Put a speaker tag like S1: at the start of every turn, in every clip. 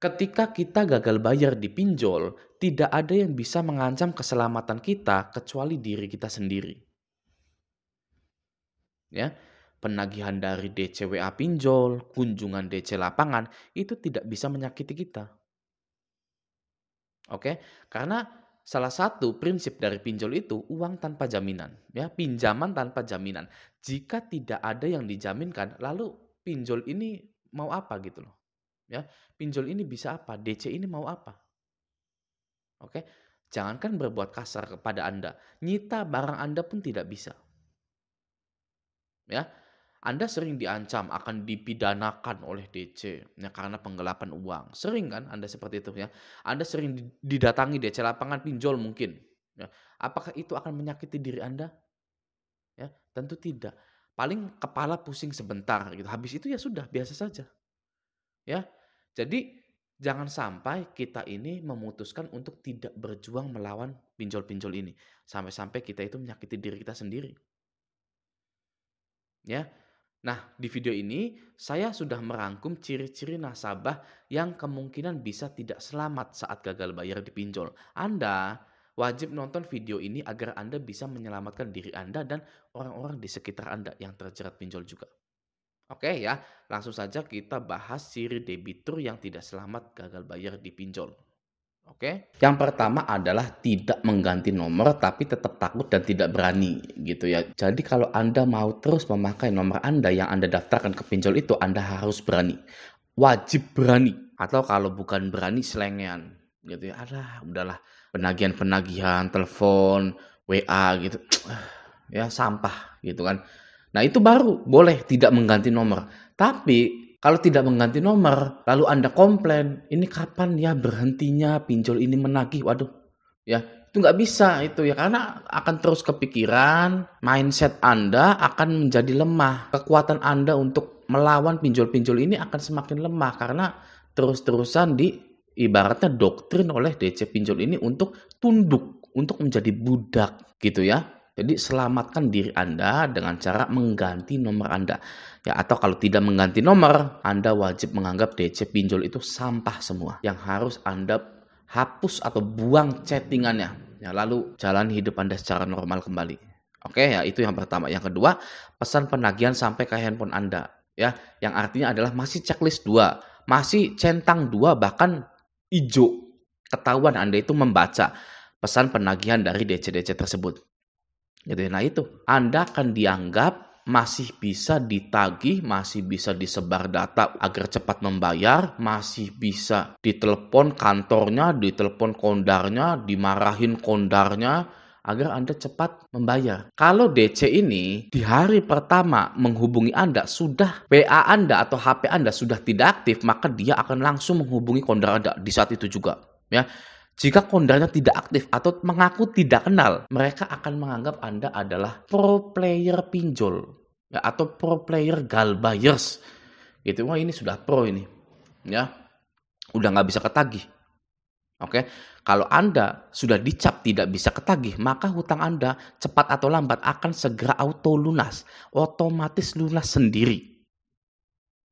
S1: Ketika kita gagal bayar di pinjol, tidak ada yang bisa mengancam keselamatan kita kecuali diri kita sendiri. Ya, penagihan dari DCWA pinjol, kunjungan DC lapangan, itu tidak bisa menyakiti kita. Oke, karena salah satu prinsip dari pinjol itu uang tanpa jaminan, ya, pinjaman tanpa jaminan. Jika tidak ada yang dijaminkan, lalu pinjol ini mau apa gitu loh, ya. Pinjol ini bisa apa? DC ini mau apa? Oke. Jangankan berbuat kasar kepada Anda, nyita barang Anda pun tidak bisa, ya. Anda sering diancam akan dipidanakan oleh DC ya karena penggelapan uang. Sering kan Anda seperti itu ya. Anda sering didatangi DC lapangan pinjol mungkin ya. Apakah itu akan menyakiti diri Anda? Ya, tentu tidak. Paling kepala pusing sebentar gitu. Habis itu ya sudah biasa saja. Ya. Jadi jangan sampai kita ini memutuskan untuk tidak berjuang melawan pinjol-pinjol ini. Sampai-sampai kita itu menyakiti diri kita sendiri. Ya. Nah, di video ini saya sudah merangkum ciri-ciri nasabah yang kemungkinan bisa tidak selamat saat gagal bayar di pinjol. Anda wajib nonton video ini agar Anda bisa menyelamatkan diri Anda dan orang-orang di sekitar Anda yang terjerat pinjol juga. Oke ya, langsung saja kita bahas ciri debitur yang tidak selamat gagal bayar di pinjol. Oke, yang pertama adalah tidak mengganti nomor tapi tetap takut dan tidak berani gitu ya. Jadi kalau Anda mau terus memakai nomor Anda yang Anda daftarkan ke pinjol itu, Anda harus berani. Wajib berani. Atau kalau bukan berani, selengean gitu ya. Udahlah, penagihan-penagihan, telepon, WA gitu. Ya sampah gitu kan. Nah itu baru boleh tidak mengganti nomor. Tapi kalau tidak mengganti nomor, lalu Anda komplain, ini kapan ya berhentinya pinjol ini menagih? Waduh, ya itu nggak bisa itu ya karena akan terus kepikiran, mindset Anda akan menjadi lemah, kekuatan Anda untuk melawan pinjol-pinjol ini akan semakin lemah karena terus-terusan ibaratnya doktrin oleh DC pinjol ini untuk tunduk, untuk menjadi budak gitu ya. Jadi selamatkan diri Anda dengan cara mengganti nomor Anda. Ya, atau kalau tidak mengganti nomor, Anda wajib menganggap DC pinjol itu sampah semua. Yang harus Anda hapus atau buang chattingannya. Ya, lalu jalani hidup Anda secara normal kembali. Oke, ya itu yang pertama. Yang kedua, pesan penagihan sampai ke handphone Anda. Ya, yang artinya adalah masih checklist 2, masih centang 2, bahkan hijau. Ketahuan Anda itu membaca pesan penagihan dari DC-DC tersebut. Gitu. Nah itu, Anda akan dianggap masih bisa ditagih, masih bisa disebar data agar cepat membayar, masih bisa ditelepon kantornya, ditelepon kondarnya, dimarahin kondarnya, agar Anda cepat membayar. Kalau DC ini di hari pertama menghubungi Anda, sudah WA Anda atau HP Anda sudah tidak aktif, maka dia akan langsung menghubungi kondar Anda di saat itu juga. Ya. Jika kondarnya tidak aktif atau mengaku tidak kenal, mereka akan menganggap Anda adalah pro player pinjol ya, atau pro player gal buyers. Gitu. Wah ini sudah pro ini, ya, udah nggak bisa ketagih. Oke, kalau Anda sudah dicap tidak bisa ketagih, maka hutang Anda cepat atau lambat akan segera auto lunas, otomatis lunas sendiri.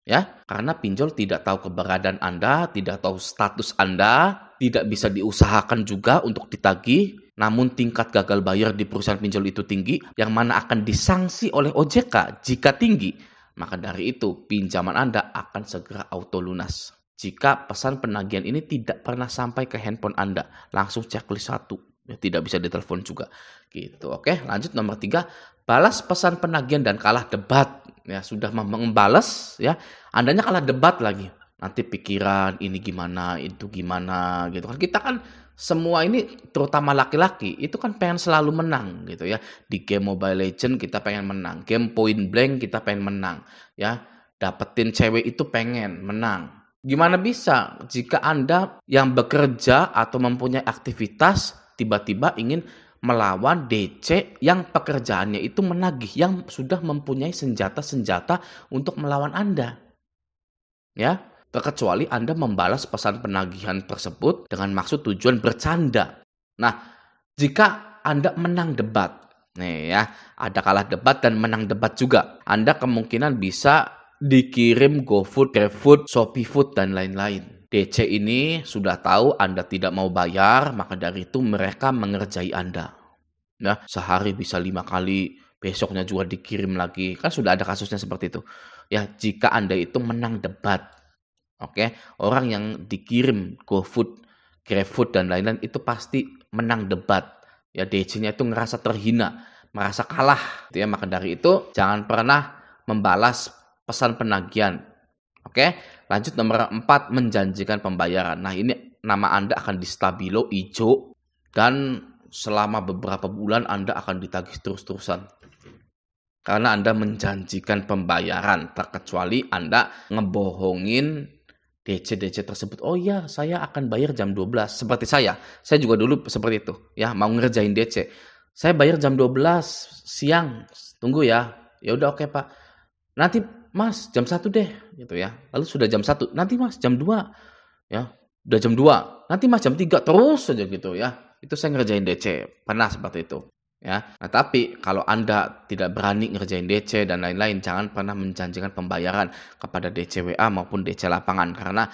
S1: Ya, karena pinjol tidak tahu keberadaan Anda, tidak tahu status Anda, tidak bisa diusahakan juga untuk ditagih, namun tingkat gagal bayar di perusahaan pinjol itu tinggi, yang mana akan disanksi oleh OJK jika tinggi. Maka dari itu, pinjaman Anda akan segera auto lunas. Jika pesan penagihan ini tidak pernah sampai ke handphone Anda, langsung checklist 1. Ya, tidak bisa ditelepon juga. Gitu. Oke, lanjut nomor 3. Balas pesan penagihan dan kalah debat. Ya, sudah membalas ya. Andanya kalah debat lagi. Nanti pikiran ini gimana, itu gimana gitu kan. Kita kan semua ini terutama laki-laki itu kan pengen selalu menang gitu ya. Di game Mobile Legends kita pengen menang. Game Point Blank kita pengen menang ya. Dapetin cewek itu pengen menang. Gimana bisa jika Anda yang bekerja atau mempunyai aktivitas tiba-tiba ingin melawan DC yang pekerjaannya itu menagih, yang sudah mempunyai senjata-senjata untuk melawan Anda. Ya, kecuali Anda membalas pesan penagihan tersebut dengan maksud tujuan bercanda. Nah, jika Anda menang debat, nih ya, ada kalah debat dan menang debat juga, Anda kemungkinan bisa dikirim GoFood, GrabFood, ShopeeFood, dan lain-lain. DC ini sudah tahu Anda tidak mau bayar, maka dari itu mereka mengerjai Anda. Ya, sehari bisa 5 kali, besoknya juga dikirim lagi. Kan sudah ada kasusnya seperti itu. Ya, jika Anda itu menang debat, oke, orang yang dikirim GoFood, GrabFood dan lain-lain itu pasti menang debat. Ya, DC-nya itu ngerasa terhina, merasa kalah. Ya, maka dari itu jangan pernah membalas pesan penagihan. Oke, lanjut nomor 4, menjanjikan pembayaran. Nah, ini nama Anda akan di stabilo hijau dan selama beberapa bulan Anda akan ditagih terus-terusan. Karena Anda menjanjikan pembayaran, terkecuali Anda ngebohongin DC tersebut. Oh iya, saya akan bayar jam 12. Seperti saya juga dulu seperti itu. Ya, mau ngerjain DC. Saya bayar jam 12 siang. Tunggu ya. Ya udah oke, Pak. Nanti Mas jam 1 deh gitu ya. Lalu sudah jam 1, nanti Mas jam 2. Ya, udah jam 2. Nanti Mas jam 3 terus saja gitu ya. Itu saya ngerjain DC, pernah seperti itu. Ya. Nah, tapi kalau Anda tidak berani ngerjain DC dan lain-lain, jangan pernah menjanjikan pembayaran kepada DC WA maupun DC lapangan karena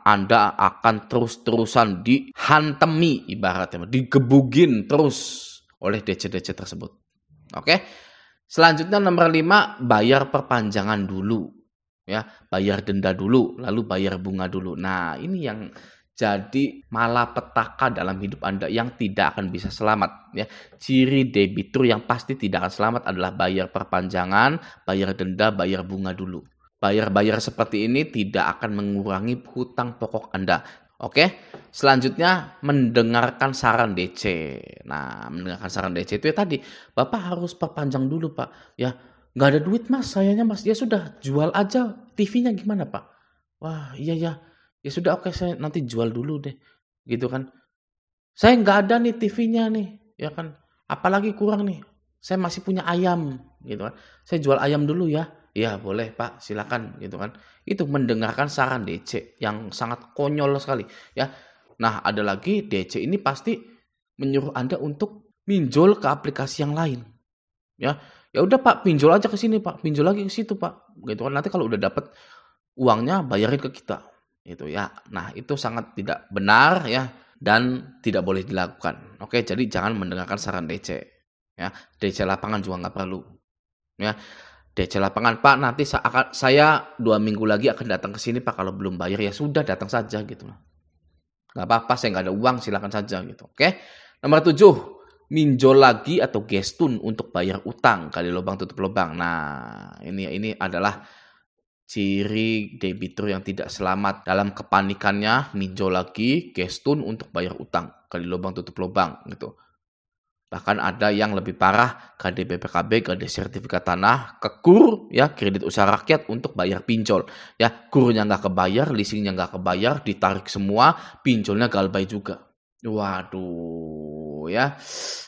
S1: Anda akan terus-terusan dihantemi ibaratnya, digebugin terus oleh DC tersebut. Oke? Selanjutnya nomor 5, bayar perpanjangan dulu. Ya, bayar denda dulu, lalu bayar bunga dulu. Nah, ini yang jadi malapetaka dalam hidup Anda yang tidak akan bisa selamat. Ya, ciri debitur yang pasti tidak akan selamat adalah bayar perpanjangan, bayar denda, bayar bunga dulu. Bayar-bayar seperti ini tidak akan mengurangi hutang pokok Anda. Oke, selanjutnya mendengarkan saran DC. Nah, mendengarkan saran DC itu ya tadi, Bapak harus perpanjang dulu, Pak. Ya, nggak ada duit Mas, sayanya Mas. Ya sudah, jual aja TV-nya gimana, Pak? Wah, iya ya. Ya sudah, oke, saya nanti jual dulu deh. Gitu kan. Saya nggak ada nih TV-nya nih, ya kan. Apalagi kurang nih. Saya masih punya ayam, gitu kan. Saya jual ayam dulu ya. Ya boleh Pak, silakan gitu kan. Itu mendengarkan saran DC yang sangat konyol sekali ya. Nah, ada lagi DC ini pasti menyuruh Anda untuk pinjol ke aplikasi yang lain. Ya. Ya udah Pak, pinjol aja ke sini Pak, pinjol lagi ke situ Pak. Gitu kan, nanti kalau udah dapat uangnya bayarin ke kita. Itu ya. Nah, itu sangat tidak benar ya dan tidak boleh dilakukan. Oke, jadi jangan mendengarkan saran DC. Ya, DC lapangan juga nggak perlu. Ya. DC lapangan, Pak, nanti saya 2 minggu lagi akan datang ke sini Pak, kalau belum bayar ya sudah datang saja gitu. Nggak apa-apa, saya nggak ada uang, silakan saja gitu. Oke. Nomor 7, minjol lagi atau gestun untuk bayar utang, kali lubang tutup lubang. Nah, ini adalah ciri debitur yang tidak selamat. Dalam kepanikannya minjol lagi, gestun untuk bayar utang, kali lubang tutup lubang gitu. Bahkan ada yang lebih parah, KD BPKB, KD sertifikat tanah, ke KUR, ya, kredit usaha rakyat untuk bayar pinjol. Ya, KUR-nya nggak kebayar, leasingnya nggak kebayar, ditarik semua, pinjolnya galbay juga. Waduh, ya,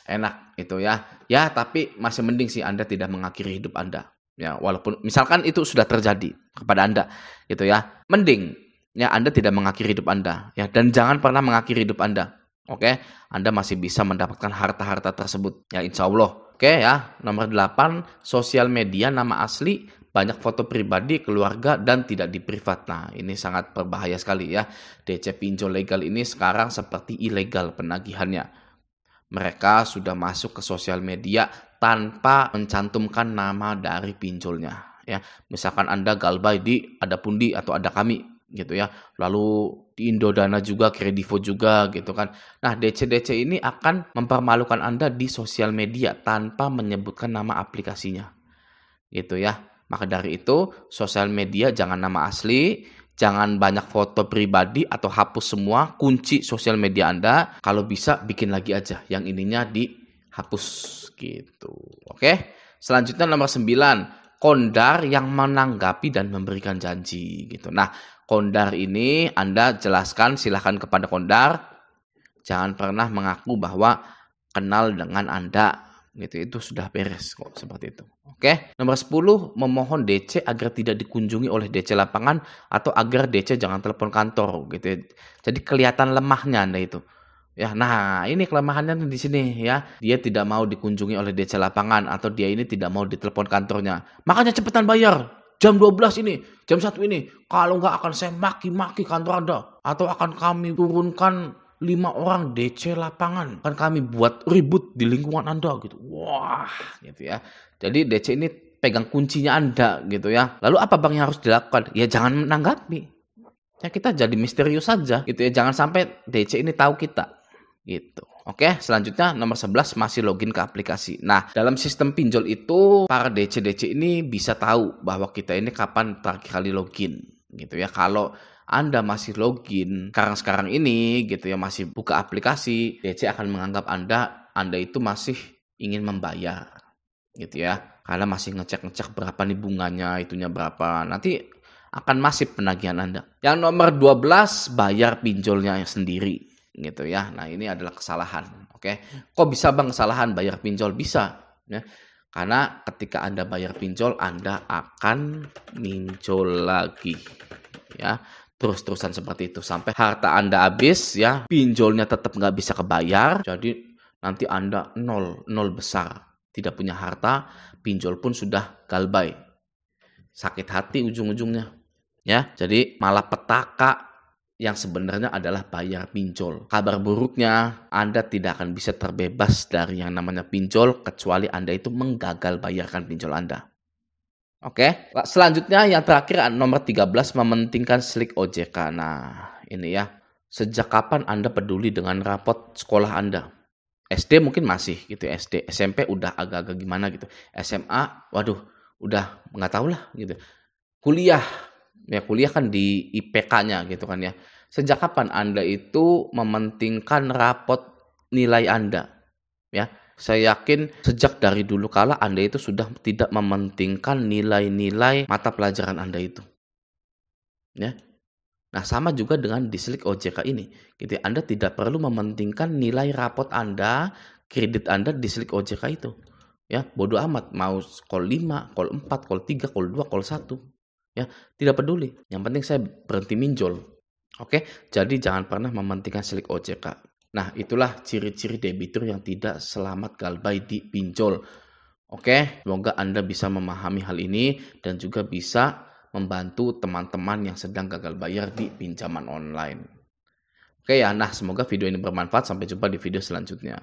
S1: enak itu ya. Ya, tapi masih mending sih Anda tidak mengakhiri hidup Anda. Ya, walaupun misalkan itu sudah terjadi kepada Anda, gitu ya. Mending ya Anda tidak mengakhiri hidup Anda, ya, dan jangan pernah mengakhiri hidup Anda. Oke, Anda masih bisa mendapatkan harta-harta tersebut. Ya, insya Allah. Oke ya, nomor 8, sosial media nama asli, banyak foto pribadi, keluarga, dan tidak diprivat. Nah, ini sangat berbahaya sekali ya. DC pinjol legal ini sekarang seperti ilegal penagihannya. Mereka sudah masuk ke sosial media tanpa mencantumkan nama dari pinjolnya. Ya, misalkan Anda galbay di Ada Pundi atau Ada Kami gitu ya. Lalu di Indodana juga, Kredivo juga gitu kan. Nah, DC ini akan mempermalukan Anda di sosial media tanpa menyebutkan nama aplikasinya. Gitu ya. Maka dari itu, sosial media jangan nama asli, jangan banyak foto pribadi atau hapus semua, kunci sosial media Anda. Kalau bisa bikin lagi aja yang ininya dihapus gitu. Oke. Selanjutnya nomor 9, kondar yang menanggapi dan memberikan janji gitu. Nah, kondar ini Anda jelaskan, silahkan kepada kondar. Jangan pernah mengaku bahwa kenal dengan Anda. Gitu, itu sudah beres kok seperti itu. Oke. Nomor 10, memohon DC agar tidak dikunjungi oleh DC lapangan atau agar DC jangan telepon kantor gitu. Jadi kelihatan lemahnya Anda itu. Ya, nah ini kelemahannya di sini ya. Dia tidak mau dikunjungi oleh DC lapangan atau dia ini tidak mau ditelepon kantornya. Makanya cepetan bayar. jam 12 ini, jam 1 ini, kalau nggak akan saya maki-maki kantor Anda, atau akan kami turunkan 5 orang DC lapangan, kan kami buat ribut di lingkungan Anda gitu. Wah, gitu ya. Jadi DC ini pegang kuncinya Anda gitu ya. Lalu apa Bang yang harus dilakukan? Ya jangan menanggapi. Ya kita jadi misterius saja gitu ya. Jangan sampai DC ini tahu kita gitu. Oke, selanjutnya nomor 11 masih login ke aplikasi. Nah, dalam sistem pinjol itu para DC-DC ini bisa tahu bahwa kita ini kapan terakhir kali login gitu ya. Kalau Anda masih login sekarang ini gitu ya, masih buka aplikasi, DC akan menganggap Anda itu masih ingin membayar gitu ya. Karena masih ngecek-ngecek berapa nih bunganya, itunya berapa. Nanti akan masif penagihan Anda. Yang nomor 12 bayar pinjolnya sendiri gitu ya. Nah, ini adalah kesalahan. Oke. Kok bisa Bang kesalahan bayar pinjol? Bisa ya. Karena ketika Anda bayar pinjol, Anda akan minjol lagi ya. Terus-terusan seperti itu sampai harta Anda habis ya, pinjolnya tetap nggak bisa kebayar. Jadi nanti Anda nol besar. Tidak punya harta, pinjol pun sudah galbay. Sakit hati ujung-ujungnya ya. Jadi malapetaka yang sebenarnya adalah bayar pinjol. Kabar buruknya, Anda tidak akan bisa terbebas dari yang namanya pinjol kecuali Anda itu menggagal bayarkan pinjol Anda. Oke, selanjutnya yang terakhir nomor 13 mementingkan slik OJK. Nah, ini ya. Sejak kapan Anda peduli dengan rapot sekolah Anda? SD mungkin masih gitu, SD, SMP udah agak-agak gimana gitu. SMA, waduh, udah nggak tahu lah gitu. Kuliah, ya kuliah kan di IPK-nya gitu kan ya. Sejak kapan Anda itu mementingkan rapot nilai Anda? Ya, saya yakin sejak dari dulu kala Anda itu sudah tidak mementingkan nilai-nilai mata pelajaran Anda itu. Ya. Nah, sama juga dengan di slik OJK ini. Gitu. Anda tidak perlu mementingkan nilai rapot Anda, kredit Anda di slik OJK itu. Ya, bodoh amat mau kol 5, kol 4, kol 3, kol 2, kol 1. Ya, tidak peduli. Yang penting saya berhenti minjol. Oke, jadi jangan pernah mementingkan slik OJK. Nah, itulah ciri-ciri debitur yang tidak selamat galbay di pinjol. Oke, semoga Anda bisa memahami hal ini dan juga bisa membantu teman-teman yang sedang gagal bayar di pinjaman online. Oke ya, nah semoga video ini bermanfaat. Sampai jumpa di video selanjutnya.